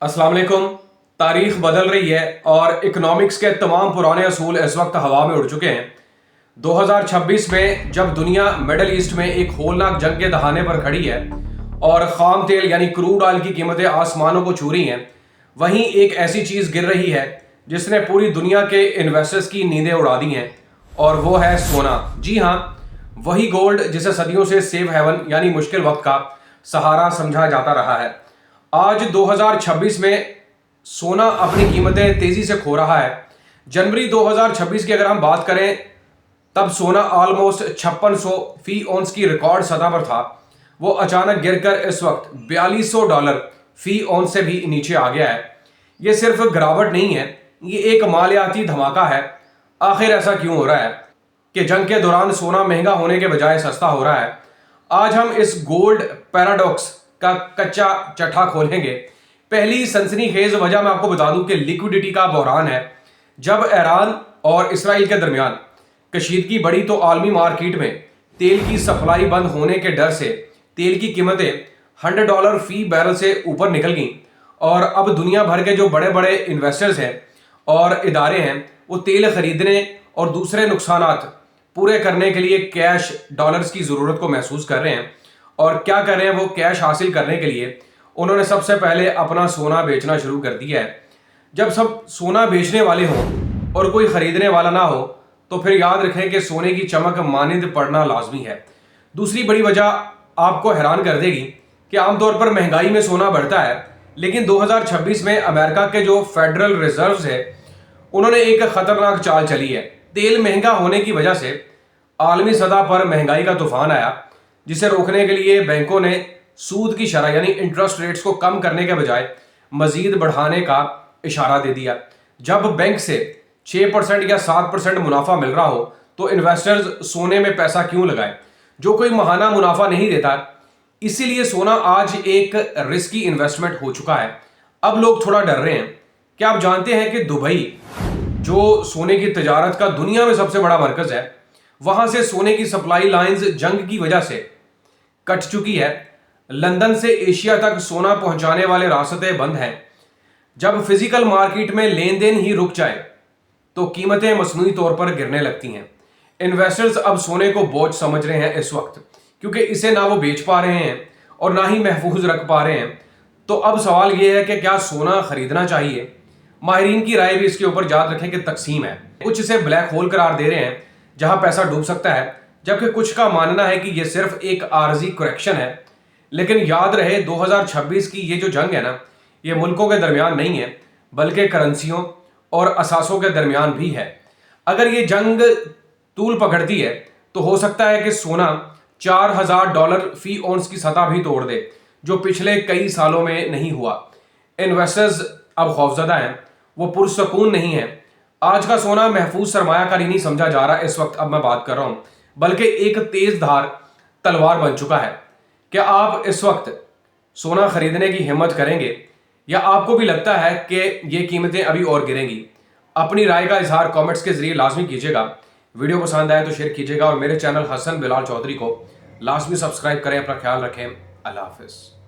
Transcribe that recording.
अस्सलाम वालेकुम। तारीख बदल रही है और इकोनॉमिक्स के तमाम पुराने असूल इस वक्त हवा में उड़ चुके हैं। 2026 में जब दुनिया मिडल ईस्ट में एक होलनाक जंग के दहाने पर खड़ी है और खाम तेल यानी क्रूड ऑयल की कीमतें आसमानों को छू रही हैं, वहीं एक ऐसी चीज गिर रही है जिसने पूरी दुनिया के इन्वेस्टर्स की नींदें उड़ा दी हैं, और वो है सोना। जी हाँ, वही गोल्ड जिसे सदियों से सेफ हेवन यानी मुश्किल वक्त का सहारा समझा जाता रहा है। आज 2026 में सोना अपनी कीमतें तेजी से खो रहा है। जनवरी 2026 की अगर हम बात करें, तब सोना ऑलमोस्ट 5600 फी औंस की रिकॉर्ड सतह पर था। वो अचानक गिरकर इस वक्त $4200 फी औंस से भी नीचे आ गया है। ये सिर्फ गिरावट नहीं है, ये एक मालियाती धमाका है। आखिर ऐसा क्यों हो रहा है कि जंग के दौरान सोना महंगा होने के बजाय सस्ता हो रहा है? आज हम इस गोल्ड पैराडॉक्स का कच्चा चट्टा खोलेंगे। पहली सनसनीखेज वजह मैं आपको बता दूं कि लिक्विडिटी का बहरान है। जब ईरान और इसराइल के दरमियान कशीदगी बढ़ी तो आलमी मार्केट में तेल की सप्लाई बंद होने के डर से तेल की कीमतें $100 फी बैरल से ऊपर निकल गईं, और अब दुनिया भर के जो बड़े बड़े इन्वेस्टर्स हैं और इदारे हैं, वो तेल खरीदने और दूसरे नुकसानात पूरे करने के लिए कैश डॉलर्स की ज़रूरत को महसूस कर रहे हैं। और क्या कर रहे हैं वो? कैश हासिल करने के लिए उन्होंने सबसे पहले अपना सोना बेचना शुरू कर दिया है। जब सब सोना बेचने वाले हों और कोई खरीदने वाला ना हो, तो फिर याद रखें कि सोने की चमक मानिंद पड़ना लाजमी है। दूसरी बड़ी वजह आपको हैरान कर देगी कि आमतौर पर महंगाई में सोना बढ़ता है, लेकिन 2026 में अमेरिका के जो फेडरल रिजर्व्स है, उन्होंने एक खतरनाक चाल चली है। तेल महंगा होने की वजह से आलमी सतह पर महंगाई का तूफान आया, जिसे रोकने के लिए बैंकों ने सूद की शरह यानी इंटरेस्ट रेट्स को कम करने के बजाय मजीद बढ़ाने का इशारा दे दिया। जब बैंक से 6% या 7% मुनाफा मिल रहा हो, तो इन्वेस्टर्स सोने में पैसा क्यों लगाएं जो कोई महाना मुनाफा नहीं देता? इसीलिए सोना आज एक रिस्की इन्वेस्टमेंट हो चुका है। अब लोग थोड़ा डर रहे हैं। क्या आप जानते हैं कि दुबई, जो सोने की तजारत का दुनिया में सबसे बड़ा मरकज है, वहां से सोने की सप्लाई लाइंस जंग की वजह से कट चुकी है। लंदन से एशिया तक सोना पहुंचाने वाले रास्ते बंद हैं। जब फिजिकल मार्केट में लेन देन ही रुक जाए तो कीमतें मसनूई तौर पर गिरने लगती हैं। इन्वेस्टर्स अब सोने को बोझ समझ रहे हैं इस वक्त, क्योंकि इसे ना वो बेच पा रहे हैं और ना ही महफूज रख पा रहे हैं। तो अब सवाल यह है कि क्या सोना खरीदना चाहिए? माहिरीन की राय भी इसके ऊपर याद रखें कि तकसीम है। कुछ इसे ब्लैक होल करार दे रहे हैं जहां पैसा डूब सकता है, जबकि कुछ का मानना है कि यह सिर्फ एक आर्जी करेक्शन है। लेकिन याद रहे, 2026 की ये जो जंग है ना, ये मुल्कों के दरमियान नहीं है, बल्कि करेंसियों और असासों के दरमियान भी है। अगर ये जंग तूल पकड़ती है तो हो सकता है कि सोना $4000 फी औंस की सतह भी तोड़ दे, जो पिछले कई सालों में नहीं हुआ। इन्वेस्टर्स अब खौफजदा हैं, वो पुरसकून नहीं है। आज का सोना महफूज सरमायाकारी नहीं समझा जा रहा इस वक्त अब मैं बात कर रहा हूं, बल्कि एक तेज धार तलवार बन चुका है। क्या आप इस वक्त सोना खरीदने की हिम्मत करेंगे, या आपको भी लगता है कि ये कीमतें अभी और गिरेंगी? अपनी राय का इजहार कमेंट्स के जरिए लाजमी कीजिएगा। वीडियो पसंद आए तो शेयर कीजिएगा और मेरे चैनल हसन बिलाल चौधरी को लाजमी सब्सक्राइब करें। अपना ख्याल रखें। अल्लाह हाफिज।